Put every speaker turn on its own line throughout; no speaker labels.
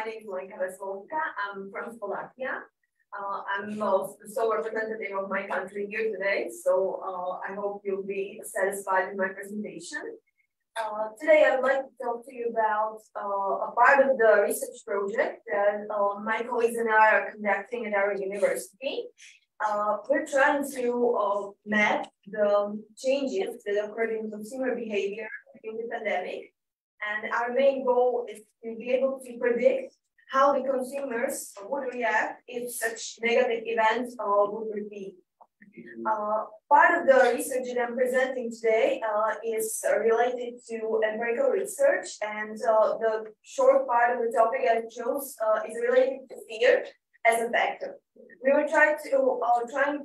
my name is Lenka Veselovska. I'm from Slovakia. I'm the sole representative of my country here today, so I hope you'll be satisfied with my presentation. Today, I'd like to talk to you about a part of the research project that my colleagues and I are conducting at our university. We're trying to map the changes that occurred in consumer behavior during the pandemic. And our main goal is to be able to predict how the consumers would react if such negative events would repeat. Part of the research that I'm presenting today is related to empirical research, and the short part of the topic I chose is related to fear as a factor. We were trying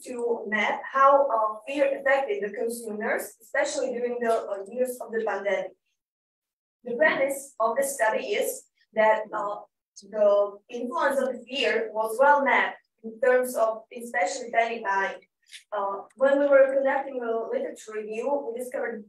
to map how fear affected the consumers, especially during the years of the pandemic. The premise of the study is that the influence of fear was well mapped in terms of especially panic buying. When we were conducting a literature review, we discovered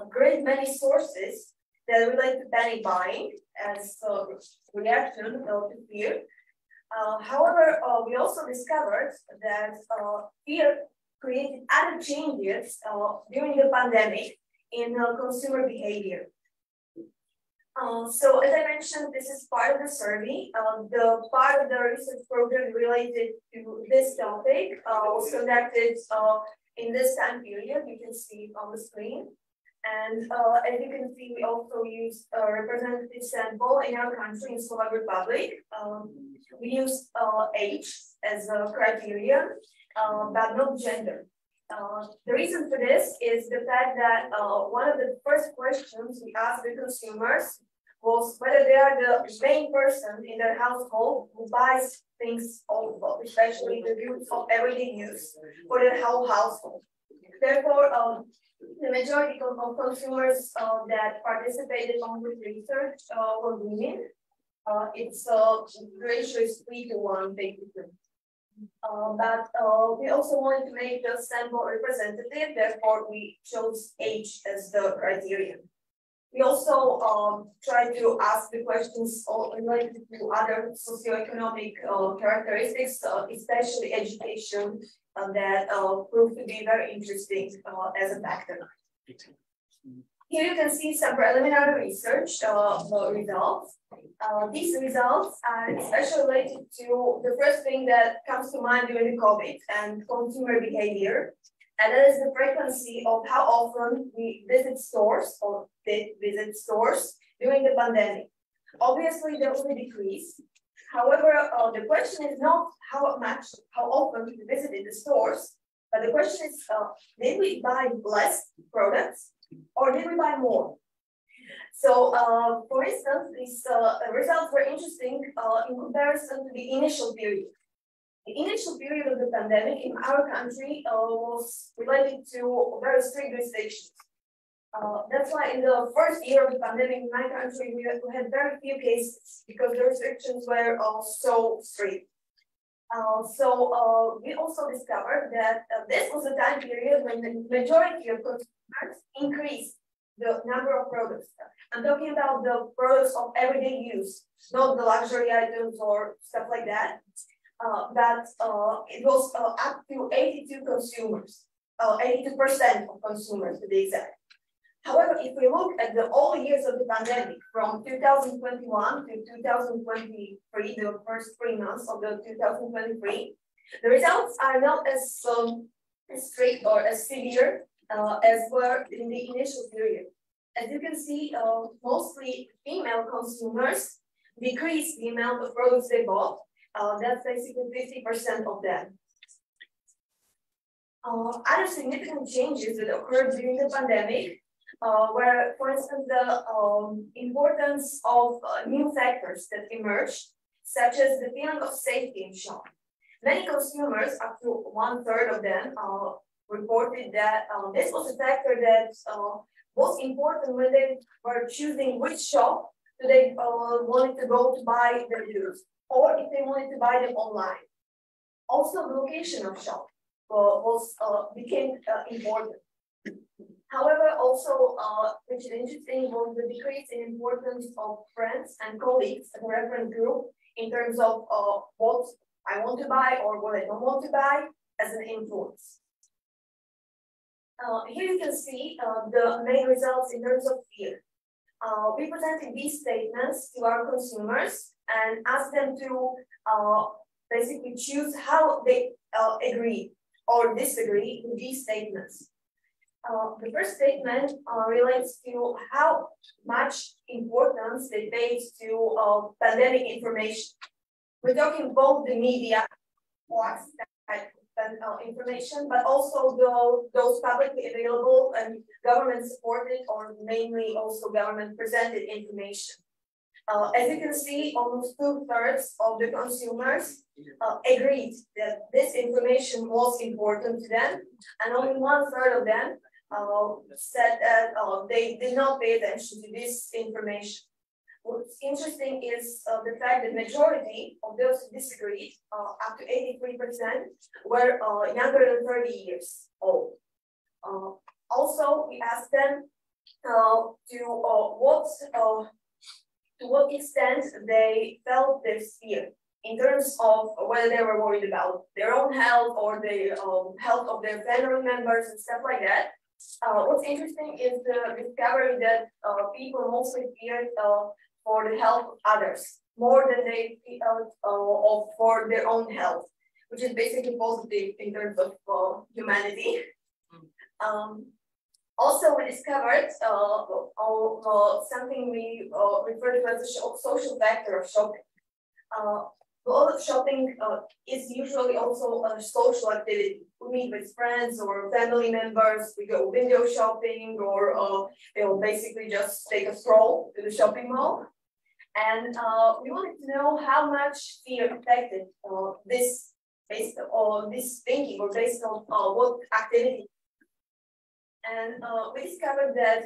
great many sources that relate to panic buying as a reaction to fear. However, we also discovered that fear created other changes during the pandemic in consumer behavior. So as I mentioned, this is part of the survey. The part of the research program related to this topic was conducted in this time period. You can see it on the screen. And as you can see, we also used a representative sample in our country, in Slovak Republic. We used age as a criterion, but not gender. The reason for this is the fact that one of the first questions we asked the consumers was whether they are the main person in their household who buys things, especially the goods of everyday use for their whole household. Therefore, the majority of consumers that participated on this research were women. Its ratio is 3:1, basically. But we also wanted to make the sample representative, therefore we chose age as the criterion. We also tried to ask the questions related to other socioeconomic characteristics, especially education, that proved to be very interesting as a factor. Here you can see some preliminary research results. These results are especially related to the first thing that comes to mind during the COVID and consumer behavior, and that is the frequency of how often we visit stores or did visit stores during the pandemic. Obviously, there was a decrease. However, the question is not how often we visited the stores, but the question is, did we buy less products or did we buy more? So, for instance, these results were interesting in comparison to the initial period. The initial period of the pandemic in our country was related to very strict restrictions. That's why in the first year of the pandemic in my country, we had very few cases because the restrictions were so strict. So we also discovered that this was a time period when the majority of consumers increased the number of products. I'm talking about the products of everyday use, not the luxury items or stuff like that. But it was up to 82% of consumers to be exact. However, if we look at the all years of the pandemic from 2021 to 2023, the first 3 months of the 2023, the results are not as strict or as severe as were in the initial period. As you can see, mostly female consumers decreased the amount of products they bought. That's basically 50% of them. Other significant changes that occurred during the pandemic were, for instance, the importance of new factors that emerged, such as the feeling of safety in shop. Many consumers, up to 1/3 of them, reported that this was a factor that was important when they were choosing which shop they wanted to go to buy their goods, or if they wanted to buy them online. Also, the location of shop became important. However, also, which is interesting, was the decrease in importance of friends and colleagues as a reference group in terms of what I want to buy or what I don't want to buy as an influence. Here you can see the main results in terms of fear. We presented these statements to our consumers and asked them to basically choose how they agree or disagree with these statements. The first statement relates to how much importance they paid to pandemic information. We're talking both the media information, but also those publicly available and government supported or mainly also government presented information. As you can see, almost 2/3 of the consumers agreed that this information was important to them, and only 1/3 of them said that they did not pay attention to this information. What's interesting is the fact that majority of those who disagreed, up to 83%, were younger than 30 years old. Also, we asked them to what extent they felt this fear in terms of whether they were worried about their own health or the health of their family members and stuff like that. What's interesting is the discovery that people mostly feared for the health of others more than they felt for their own health, which is basically positive in terms of humanity. Also, we discovered something we refer to as a social factor of shopping. Shopping is usually also a social activity. We meet with friends or family members, we go window shopping, or basically just take a stroll to the shopping mall. And we wanted to know how much fear affected this based on this thinking or based on what activity. And we discovered that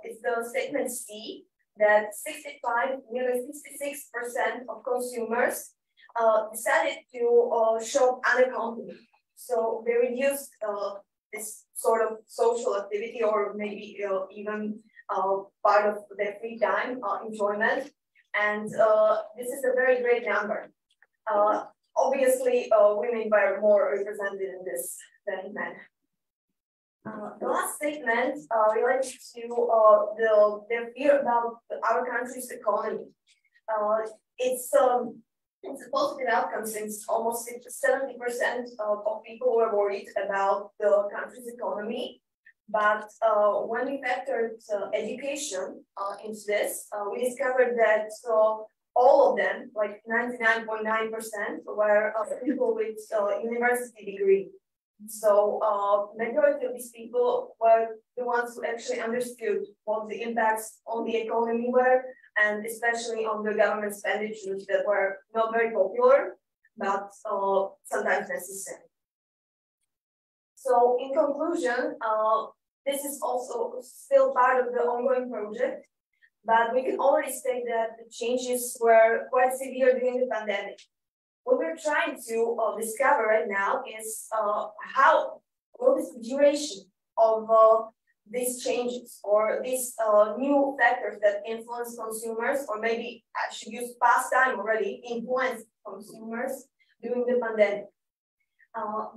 it's the statement C that nearly 66% of consumers decided to shop unaccompanied. So they reduced this sort of social activity or maybe even part of their free time enjoyment. And this is a very great number. Obviously, women were more represented in this than men. The last statement relates to their fear about our country's economy. It's a positive outcome since almost 70% of people were worried about the country's economy. But when we factored education into this, we discovered that all of them, like 99.9%, were people with university degree. So majority of these people were the ones who actually understood what the impacts on the economy were, and especially on the government expenditures that were not very popular, but sometimes necessary. So in conclusion, this is also still part of the ongoing project, but we can already state that the changes were quite severe during the pandemic. What we're trying to discover right now is what is the duration of these changes or these new factors that influence consumers, or maybe I should use past time already, influence consumers during the pandemic.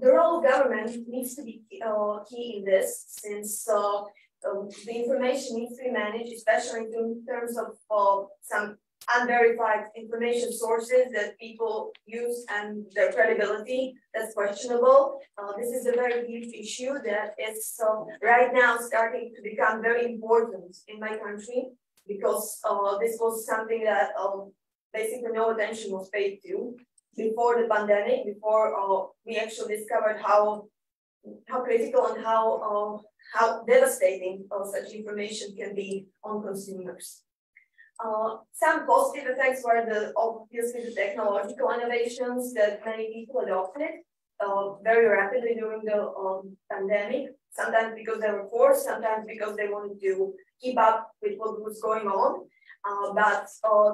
The role of government needs to be key in this, since the information needs to be managed, especially in terms of some unverified information sources that people use and their credibility that's questionable. This is a very huge issue that is right now starting to become very important in my country, because this was something that basically no attention was paid to before the pandemic, before we actually discovered how critical and how devastating such information can be on consumers. Some positive effects were obviously the technological innovations that many people adopted very rapidly during the pandemic, sometimes because they were forced, sometimes because they wanted to keep up with what was going on. But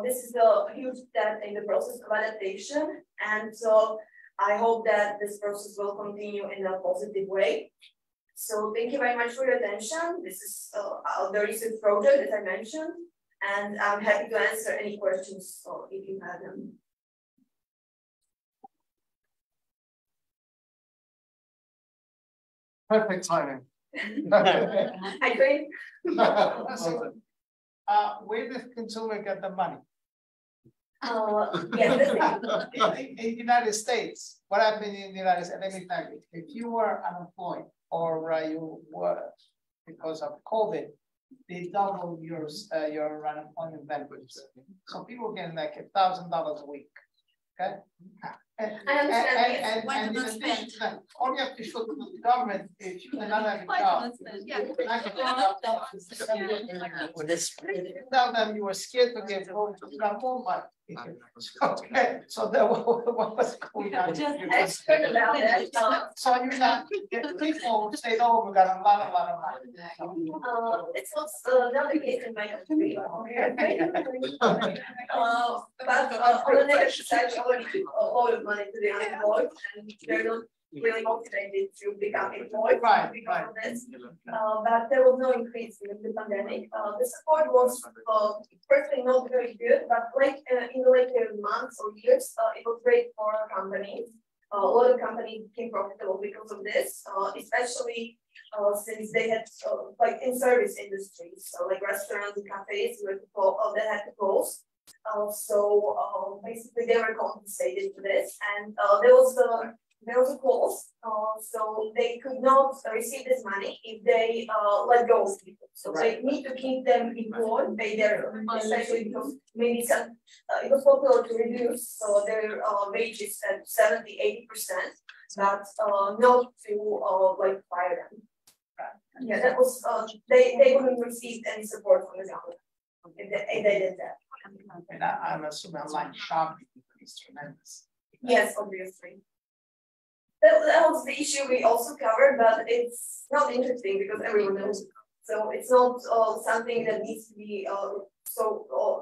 this is a huge step in the process of adaptation, and so I hope that this process will continue in a positive way. So thank you very much for your attention. This is the research project that I mentioned, and I'm happy to answer any questions if you have them.
Perfect timing.
I agree.
Where does consumer get the money?
Yes.
In the United States, what happened in the United States? Let me tell you, if you were unemployed or you were because of COVID, they doubled your unemployment benefits. So people get like $1,000 a week. Okay. And in addition to that, all you have to show to the government if you cannot have a job. Tell them you were scared to give home to got more money. Okay, so that what was going on. So you know, people say, "Oh, we got a lot of money."
It's also not the case in my country. But on the negative side, we already give a lot of money to the unemployed, and they're not really motivated to become employed because of this. But there was no increase in the pandemic. The support was firstly not very good, but like in the later months or years, it was great for companies. A lot of companies became profitable because of this, especially since they had like in service industries, so like restaurants and cafes that had to close. So basically they were compensated for this, and there was a clause, so they could not receive this money if they let go of people. So they need to keep them employed, pay their, especially because maybe some, it was popular to reduce their wages at 70–80%, but not to like fire them. Yeah, that was they wouldn't receive any support from the government if they did that.
And I'm assuming online shopping is tremendous.
Yes, obviously. That was the issue we also covered, but it's not interesting because everyone knows. So it's not something that needs to be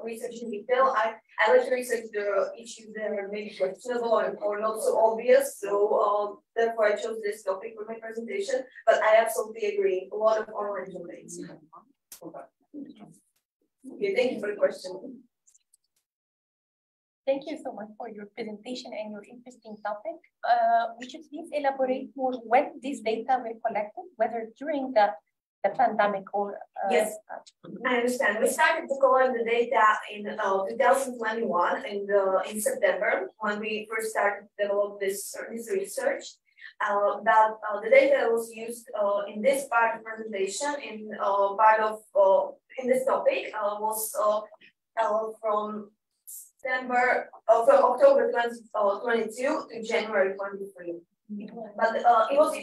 researched in detail. I like to research the issues that are maybe questionable or not so obvious. So therefore I chose this topic for my presentation. But I absolutely agree. A lot of online domains. Okay, thank you for the question.
Thank you so much for your presentation and your interesting topic. Would you please elaborate more when these data were collected, whether during the pandemic or
yes, I understand. We started to collect the data in 2021 in September when we first started to develop this research. But the data that was used in this part of the presentation in this topic was from October 2022 to January 23. But it was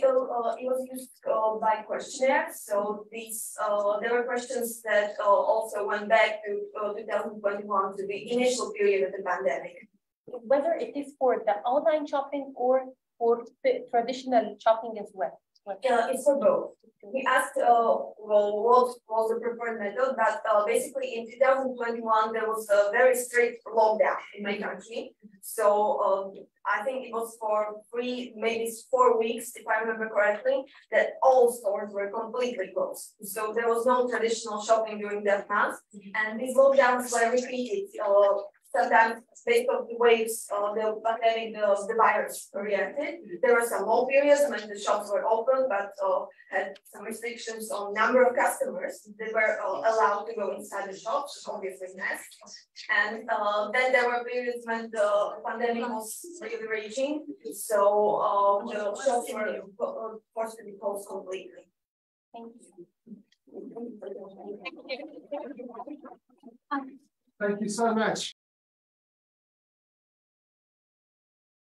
used by questionnaire. So these there were questions that also went back to 2021 to the initial period of the pandemic.
Whether it is for the online shopping or for traditional shopping as well.
It's for both. We asked what was the preferred method, but basically in 2021 there was a very strict lockdown in my country. So I think it was for maybe 4 weeks, if I remember correctly, that all stores were completely closed. So there was no traditional shopping during that month, and these lockdowns were repeated. Sometimes based on the waves the pandemic, the virus reacted. There were some long periods when the shops were open, but had some restrictions on number of customers that were allowed to go inside the shops, obviously masks. And then there were periods when the pandemic was really raging, so the shops were forced to be closed completely.
Thank you.
Thank you so much.